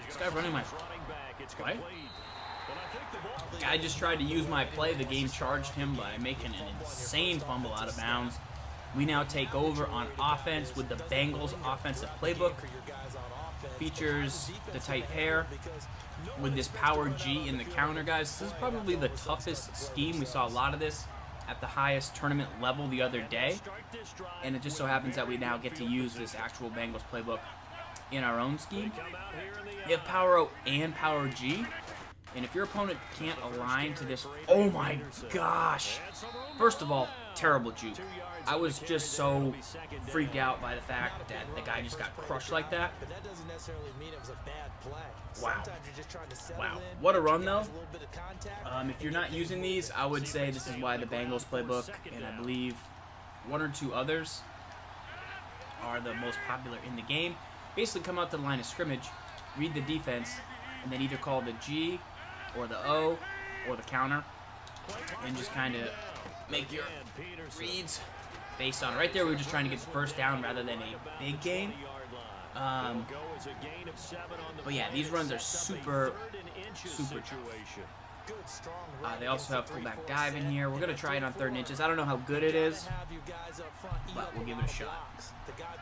This guy running my play? I just tried to use my play. The game charged him by making an insane fumble out of bounds. We now take over on offense with the Bengals offensive playbook. Features the tight pair with this power G in the counter, guys. This is probably the toughest scheme. We saw a lot of this at the highest tournament level the other day. And it just so happens that we now get to use this actual Bengals playbook in our own scheme. You have power O and power G. And if your opponent can't align to this... Oh my gosh! First of all, terrible juke. I was just so freaked out by the fact that the guy just got crushed like that. Wow. Wow. What a run, though. If you're not using these, I would say this is why the Bengals playbook, and I believe one or two others, are the most popular in the game. Basically come out to the line of scrimmage, read the defense, and then either call the G or the O or the counter, and just kind of make your reads based on it. Right there, we were just trying to get the first down rather than a big gain. But yeah, these runs are super tough. They also have fullback dive in here. We're going to try it on 3rd and inches. I don't know how good it is, but we'll give it a shot. Got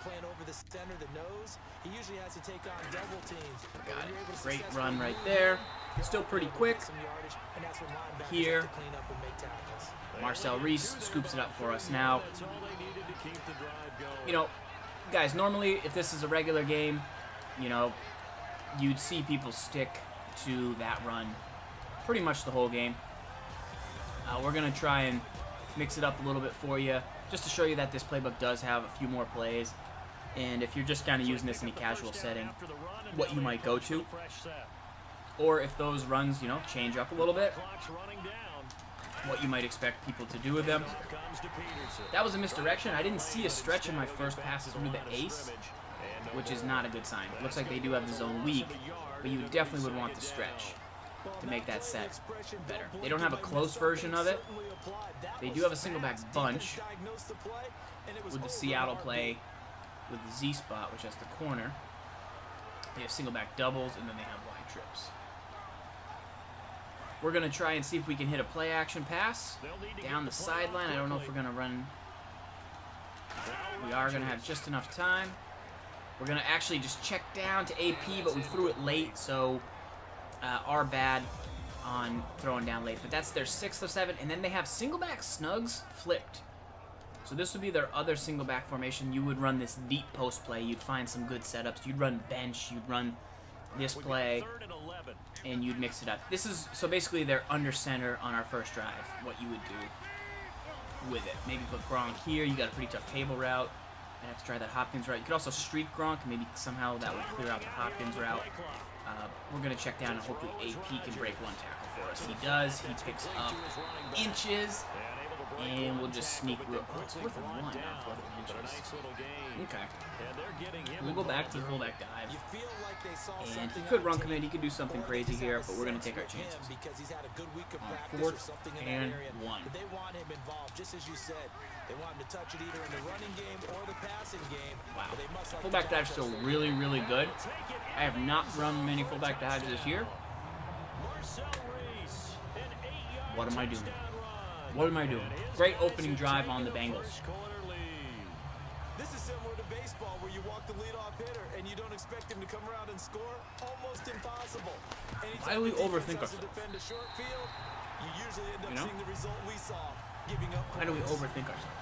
it. Great run right there. Still pretty quick. Here, Marcel Reese scoops it up for us now. You know, guys, normally if this is a regular game, you know, you'd see people stick to that run pretty much the whole game. We're going to try and mix it up a little bit for you, just to show you that this playbook does have a few more plays. And if you're just kind of using this in a casual setting, what you might go to. Or if those runs, you know, change up a little bit, what you might expect people to do with them. That was a misdirection. I didn't see a stretch in my first pass through the ace, which is not a good sign. It looks like they do have the zone weak, but you definitely would want the stretch to make that set better. They don't have a close version of it. They do have a single back bunch with the Seattle play with the Z spot, which has the corner. They have single back doubles, and then they have wide trips. We're going to try and see if we can hit a play action pass down the sideline. I don't know if we're going to run. We are going to have just enough time. We're going to actually just check down to AP, but we threw it late, so our bad on throwing down late. But that's their 6th of 7, and then they have single back snugs flipped. So this would be their other single back formation. You would run this deep post play. You'd find some good setups. You'd run bench. You'd run this play, and you'd mix it up. This is, so basically they're under center on our first drive, what you would do with it. Maybe put Gronk here. You got a pretty tough table route. I have to try that Hopkins route. You could also streak Gronk. Maybe somehow that would clear out the Hopkins route. We're going to check down, and hopefully AP can break one tackle for us. He does. He picks up inches. And we'll just sneak real quick. It's 4th and 1, not 4th and inches. Okay. We'll go back to the fullback dive. And he could run command. He could do something crazy here, but we're going to take our chances. On 4th and 1. Wow. Fullback dive's still really, really good. I have not run many fullback dives this year. What am I doing? What am I doing? Great opening drive on the Bengals. This is similar to baseball where you walk the leadoff hitter and you don't expect him to come around and score. Almost impossible. Why do we overthink ourselves? You usually end up seeing the result we saw, giving up. Why do we overthink ourselves?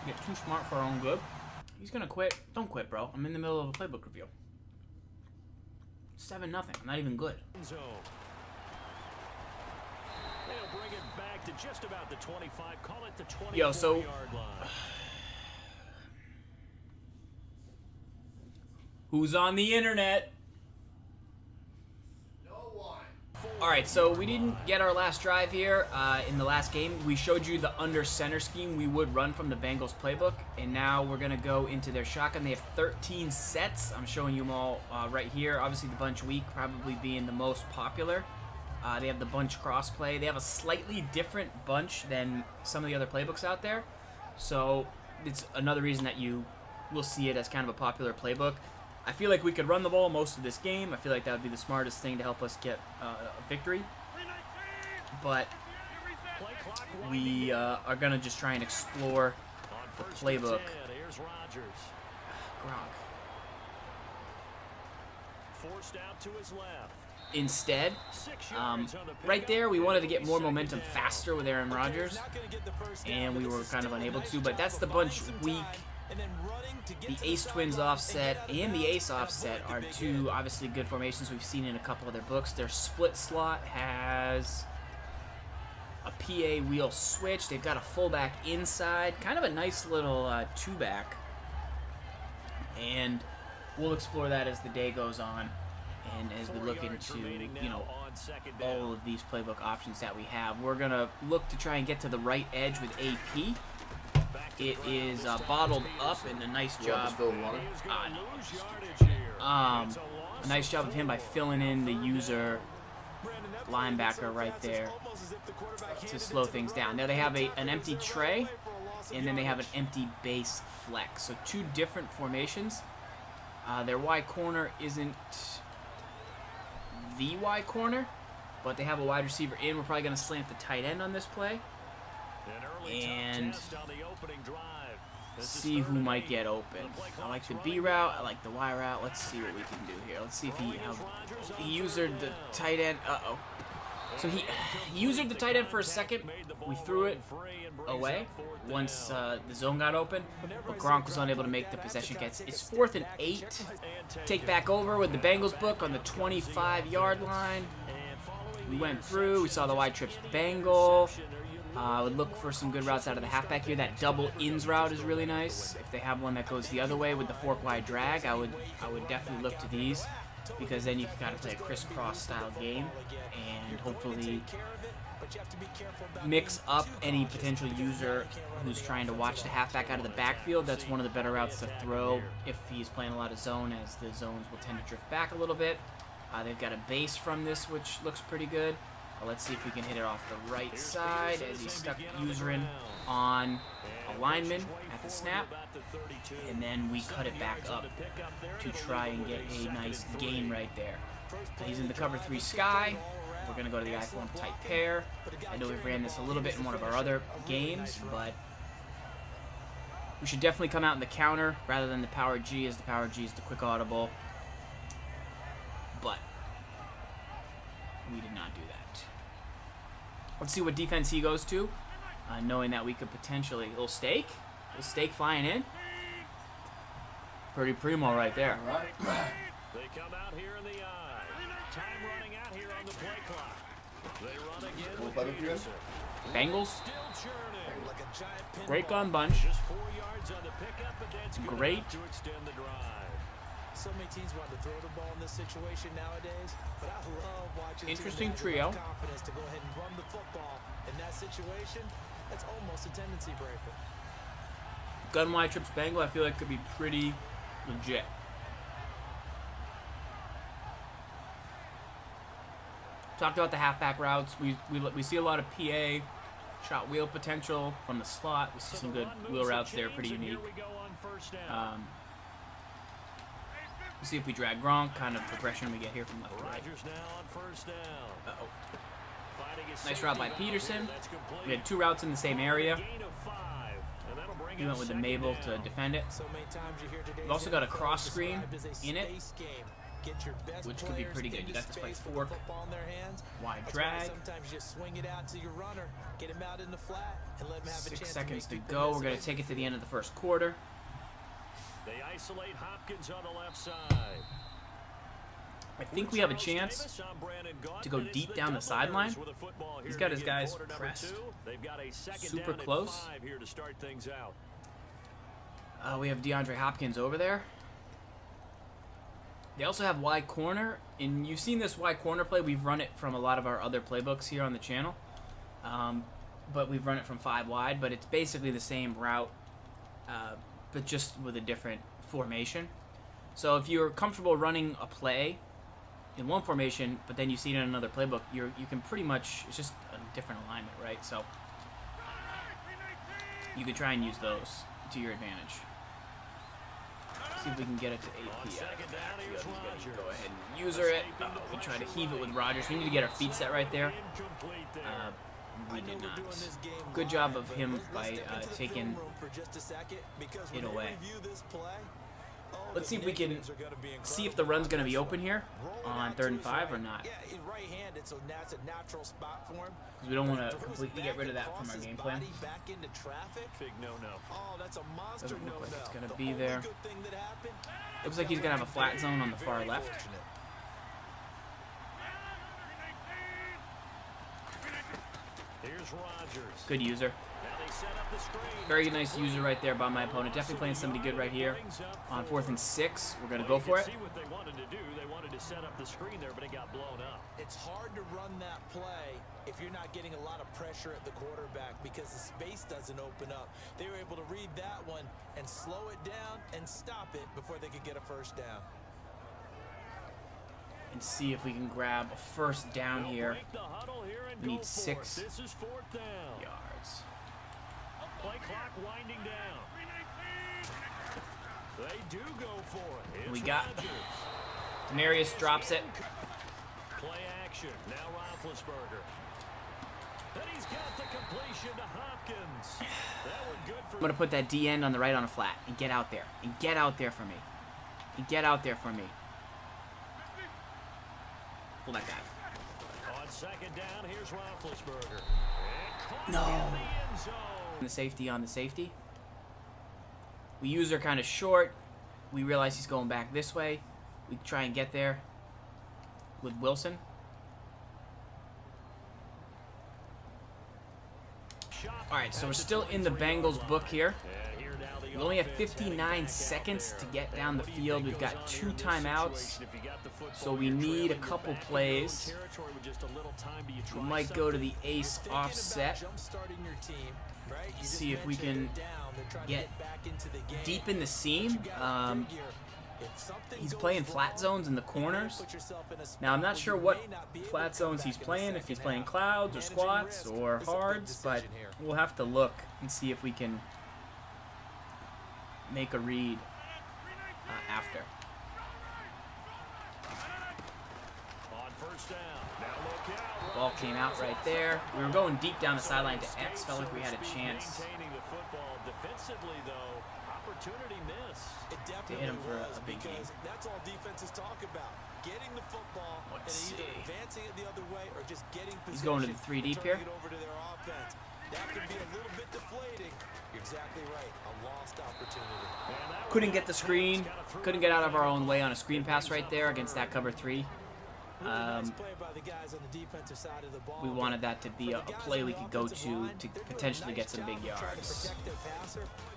We get too smart for our own good. He's gonna quit. Don't quit, bro. I'm in the middle of a playbook review. 7-0. I'm not even good. Bring it back to just about the 25. Call it the 24 Yo, so yard line. Who's on the internet? No one. Alright, so we didn't get our last drive here in the last game. We showed you the under center scheme we would run from the Bengals playbook, and now we're going to go into their shotgun. They have 13 sets. I'm showing you them all right here. Obviously the bunch week probably being the most popular. They have the bunch crossplay. They have a slightly different bunch than some of the other playbooks out there. So it's another reason that you we'll see it as kind of a popular playbook. I feel like we could run the ball most of this game. I feel like that would be the smartest thing to help us get a victory. But we are going to just try and explore the playbook. Gronk. Forced out to his left. Instead, right there, we wanted to get more momentum faster with Aaron Rodgers, and we were kind of unable to, but that's the bunch weak. The ace twins offset and the ace offset are two obviously good formations we've seen in a couple other books. Their split slot has a PA wheel switch. They've got a fullback inside, kind of a nice little two-back, and we'll explore that as the day goes on. And as we look into, you know, all of these playbook options that we have, we're going to look to try and get to the right edge with AP. It is bottled up, and a nice job. A nice job of him by filling in the user linebacker right there to slow things down. Now they have an empty tray, and then they have an empty base flex. So two different formations. Their Y corner isn't the Y corner, but they have a wide receiver in. We're probably going to slant the tight end on this play and see who might get open. I like the B route. I like the Y route. Let's see what we can do here. Let's see if he used the tight end. So he used the tight end for a second. We threw it away once the zone got open, but Gronk was unable to make the possession catch. It's 4th and 8. Take back over with the Bengals book on the 25-yard line. We went through. We saw the wide trips Bengal. I would look for some good routes out of the halfback here. That double ins route is really nice. If they have one that goes the other way with the fork wide drag, I would definitely look to these, because then you can kind of play a crisscross style game and hopefully mix up any potential user who's trying to watch the halfback out of the backfield. That's one of the better routes to throw if he's playing a lot of zone, as the zones will tend to drift back a little bit. They've got a base from this, which looks pretty good. Let's see if we can hit it off the right side as he's stuck usering on a lineman at the snap. And then we cut it back up to try and get a nice gain right there. So he's in the cover 3 sky. We're going to go to the iPhone tight pair. I know we've ran this a little bit in one of our other games, but we should definitely come out in the counter rather than the power G, as the power G is the quick audible. But we did not do that. Let's see what defense he goes to, knowing that we could potentially... Little steak flying in. Pretty primo right there. They come out here in the eye. Time running out here on the play clock. They run again. Bengals. Great gun bunch. Just 4 yards on the pickup, but that's good Great. enough to extend the drive. So many teams want to throw the ball in this situation nowadays, but I love watching Interesting teams trio. have confidence to go ahead and run the football in that situation. That's almost a tendency breaker. Gun wide trips Bengal, I feel like could be pretty legit. Talked about the halfback routes. We see a lot of PA shot wheel potential from the slot. We see some good wheel routes there, pretty unique. We'll see if we drag Gronk, kind of progression we get here from left to right. Nice route by Peterson. We had 2 routes in the same area. He went with the Mabel to defend it. We've also got a cross screen in it, which could be pretty good. You got this play fork, wide drag. 6 seconds to go. We're going to take it to the end of the first quarter. They isolate Hopkins on the left side. I think we have a chance to go deep down the sideline. He's got his guys pressed super close. We have DeAndre Hopkins over there. They also have Y corner, and you've seen this Y corner play. We've run it from a lot of our other playbooks here on the channel, but we've run it from 5 wide. But it's basically the same route, but just with a different formation. So if you're comfortable running a play in one formation, but then you see it in another playbook, you can pretty much, it's just a different alignment, right? So you could try and use those to your advantage. See if we can get it to AP out of the backfield. He's going to go ahead and user it. We try to heave it with Rodgers. We need to get our feet set right there. We did not. Good job of him by taking it away. Let's see if we can see if the run's going to be open here on 3rd and 5 or not. Because we don't want to completely get rid of that from our game plan. Doesn't look like it's going to be there. Looks like he's going to have a flat zone on the far left. Good user. Very nice user right there by my opponent. Definitely playing somebody good right here. On 4th and 6, we're going to go for it. It's hard to run that play if you're not getting a lot of pressure at the quarterback because the space doesn't open up. They were able to read that one and slow it down and stop it before they could get a first down. And see if we can grab a first down here. We need 6 yards. Play clock winding down. They do go for it. We got Demarius drops it. Play action. Now Roethlisberger. And he's got the completion to Hopkins. That one good for. I'm gonna put that D end on the right on a flat and get out there. And get out there for me. And get out there for me. Pull that guy. On 2nd down, here's Roethlisberger. No. The safety on the safety. We use her kind of short. We realize he's going back this way. We try and get there with Wilson. Alright, so we're still in the Bengals book here. We only have 59 seconds to get down the field. We've got 2 timeouts, so we need a couple plays. We might go to the ace offset. See if we can get deep in the seam. He's playing flat zones in the corners. Now, I'm not sure what flat zones he's playing, if he's playing clouds or squats or hards, but we'll have to look and see if we can make a read after. Ball came out right there. We were going deep down the sideline to X. Felt like we had a chance to hit him for a big game. That's all defenses talk about. Getting the football and either advancing it the other way or just getting position. He's going to the 3 deep here. Over to their offense. That can be a little bit deflating. You're exactly right. A lost opportunity. Couldn't get the screen. Couldn't get out of our own way on a screen pass right there against that cover 3. We wanted that to be a play we could go to potentially get some big yards.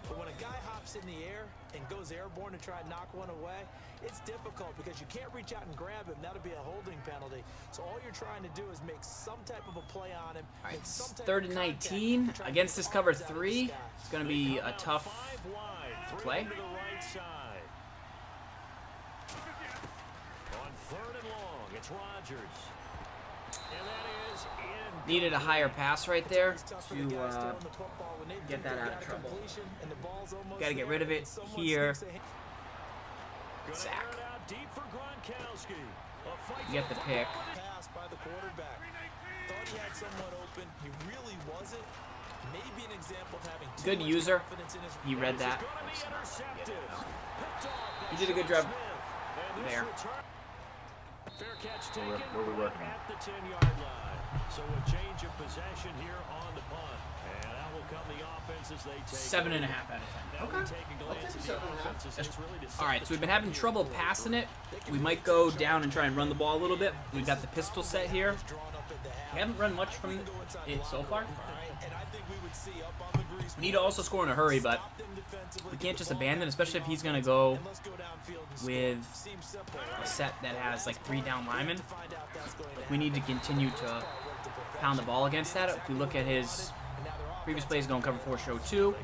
But when a guy hops in the air and goes airborne to try and knock one away, it's difficult because you can't reach out and grab him. That'll be a holding penalty. So all you're trying to do is make some type of a play on him. All right, 3rd and 19 against this cover 3. It's going to be a tough play. Needed a higher pass right there to get that out of trouble. Got to get rid of it here. Sack. You get the pick. Good user. He read that. He did a good job there. What are we working on? At the 10-yard line. So a change of possession here on the punt. And that will come the offense as they take 7.5 out of 10. Okay. Alright, so we've been having trouble passing it. We might go down and try and run the ball a little bit. We've got the pistol set here. We haven't run much from it so far. We need to also score in a hurry, but we can't just abandon, especially if he's going to go with a set that has like 3 down linemen. We need to continue to pound the ball against that. If we look at his previous plays, going cover 4 show 2,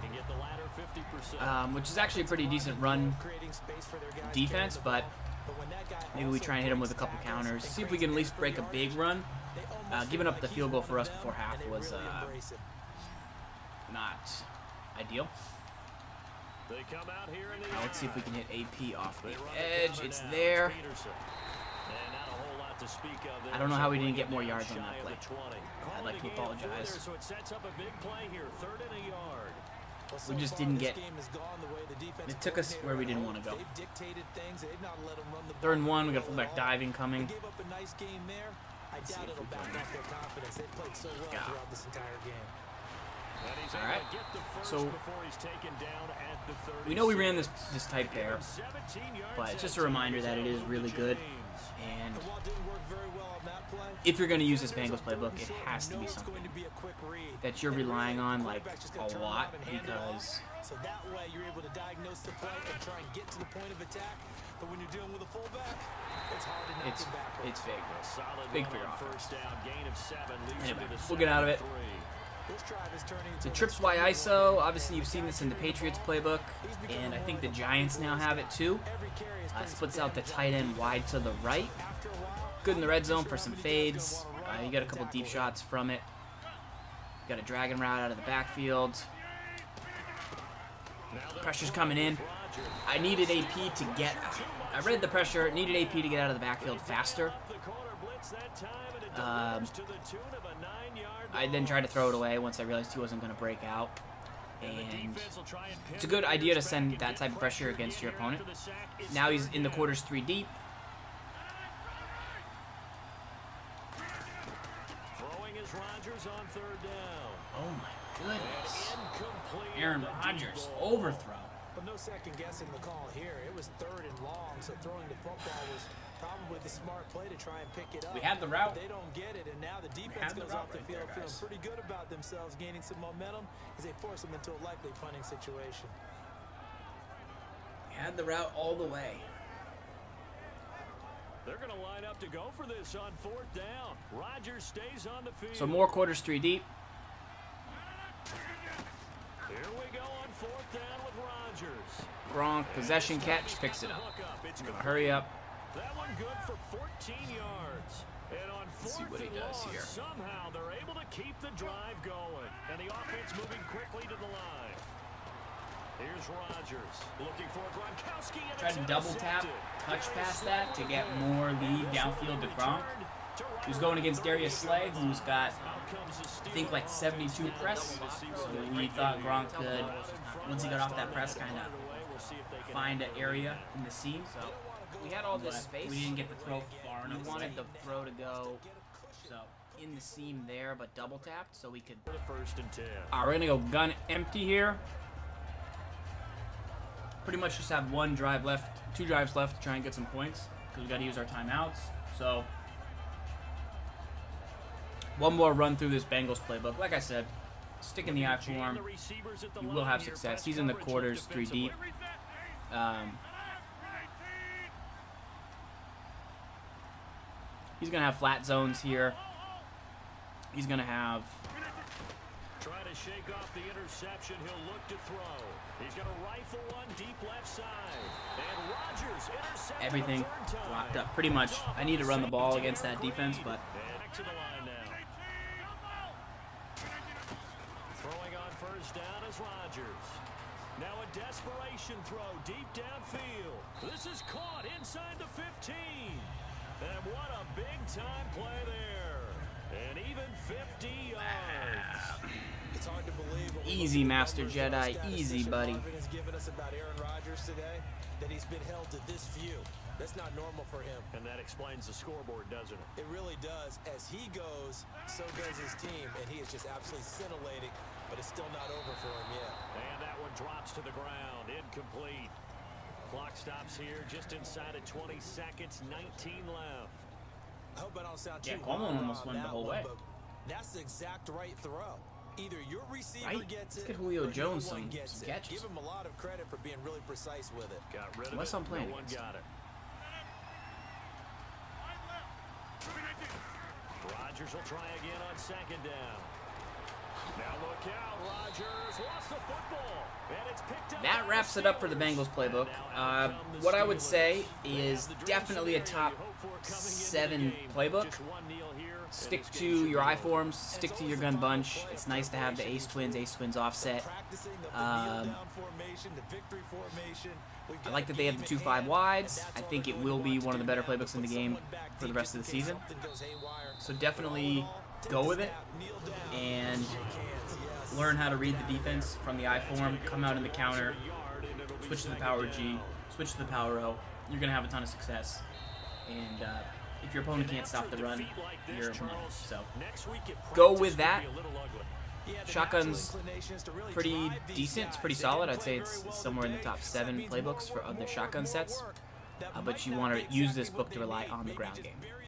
which is actually a pretty decent run defense, but maybe we try and hit him with a couple counters. See if we can at least break a big run. Giving up the field goal for us before half was not ideal. They come out here in the Now let's see if we can hit AP off the They run edge. the It's cover now. there. Peterson. And not a whole lot to speak of there. I don't know how we didn't get So more bring it yards down on that shy of play. the 20. I'd like to Calling the game apologize. further, so it sets up a big play here. 3rd and a yard. Well, We so just far, didn't this get- game has gone the way the defensive It took us coordinator where we had didn't hoped. wanna go. They've dictated things. They've not let them run the 3rd and ball 1. We got a well fullback at all. diving coming. They gave up a nice game there. I see doubt if it'll we back can- off their confidence. They played so well Yeah. throughout this entire game. And he's All able right. to get the first So, before he's taken down at the 36. We know we ran this type Give pair, him 17 yards but it's just that a reminder time. that it is really good. And And while it didn't work very well on that play, if you're going to use this defenders Bengals on third playbook, and it short has to know be it's going something to be a quick read. that you're And really, relying the on like quarterback's just gonna a turn lot around and hand it off. because So that way you're able to diagnose the play and try and get to the point of attack. But when you're dealing with a fullback, it's hard to knock it's him backwards. it's big. A solid Big run for your on offense. first down, gain of 7, leads Anyway, him to the we'll get out of it. 7-3. This drive is turning into The an trips Y extended ISO, one. obviously you've seen this in the Patriots playbook, and I think the Giants now have it too. Every carry is putting Splits some out the damage tight end wide to the right. After a while, Good in the red zone sure for how some many fades. guys are gonna wanna run You out got a and couple deep tackle shots from it. You got a dragon route out of the backfield. Now they're Pressure's coming in. Rodgers. I needed AP to get. I read the pressure. Needed AP to get out of the backfield faster. Up the corner blitz that time, and it Um, delivers to the tune of a 9-yard I then tried to loss. throw it away once I realized he wasn't going to break out. And the And defense will try and it's a pin good the idea to Bears back send and that get type of pressure against your in opponent. after the sack. It's Now he's 3rd in the down. quarters 3 deep. Throwing is Rodgers on 3rd down. Oh my goodness. Incomplete Aaron on the deep Rodgers ball. overthrow. But no second guessing the call here. It was 3rd and long, so throwing the football was probably the smart play to try and pick it up. We had the route. But they don't get it, and now the defense had the goes route off the right field there, feeling guys. pretty good about themselves, gaining some momentum as they force them into a likely punting situation. Had the route all the way. They're going to line up to go for this on 4th down. Rodgers stays on the field. So more quarters 3 deep. Here we go on 4th down with Rodgers. Gronk possession catch picks it up. It's Gotta good. hurry up. That one good for 14 yards. And on Let's see 4th what he and does long, here. somehow they're able to keep the drive going. And the offense moving quickly to the line. Here's Rodgers looking for Gronkowski. And Tried it's to double tap, intercepted. touch There past is that no to get play. more lead And this downfield to one Gronk. returned to right Who's going against around Darius 30 Slay, yards. who's got, Out comes the I steal think, like on 72 offense. press. We'll see So what they we can thought do. Gronk could, once he got off that press, kind of We'll see if they can find an handle it. area in the seam. So we had all this space. We didn't get the throw far enough. We wanted the throw to go so in the seam there, but double tapped so we could. For the 1st and 10. All right, we're gonna go gun empty here. Pretty much just have 2 drives left to try and get some points because we got to use our timeouts. So one more run through this Bengals playbook. Like I said, stick in the eye for him. You will have success. He's in the quarters 3 deep. He's gonna have flat zones here. He's gonna have. Trying to shake off the interception. He'll look to throw. He's going to rifle one deep left side. And Rodgers intercepted Everything a 3rd time. locked up pretty much. I need to run the ball against that defense, but And back to the line now. Throwing on 1st down is Rodgers. Now a desperation throw deep downfield. This is caught inside the 15. And what a big-time play there. And even 50 yards. It's hard to believe. when we Easy, look at the Master numbers and Jedi. statistician Easy, buddy. Marvin has given us about Aaron Rodgers today, that he's been held to this view. That's not normal for him. And that explains the scoreboard, doesn't it? It really does. As he goes, so goes his team, and he is just absolutely scintillating, but it's still not over for him yet. And that one drops to the ground. Incomplete. Clock stops here just inside of 20 seconds. 19 left. I hope I don't sound Yeah, too Coleman rah-rah almost on went the that whole one, way. but that's the exact right throw. Either your receiver Right? gets Let's it, get Julio or the other Jones one some gets it. catches. Give him a lot of credit for being really precise with it. Got rid of Unless it. I'm playing No one against got it. Rodgers will try again on 2nd down. Now look out, Rodgers lost the football, and it's picked up. that wraps it up for the Bengals playbook. What I would say is definitely a top 7 playbook. Just one kneel here. stick to your I-forms, stick to your gun bunch. It's nice to have the ace twins offset. I like that they have the 2-5 wides. I think it will be one of the better playbooks in the game for the rest of the season. So definitely go with it and learn how to read the defense from the I-form, come out in the counter, switch to the power G, switch to the power O. You're going to have a ton of success. And if your opponent can't stop the run, you're winning. So go with that. Shotgun's pretty decent. It's pretty solid. I'd say it's somewhere in the top 7 playbooks for the shotgun sets. But you want to use this book to rely on the ground game.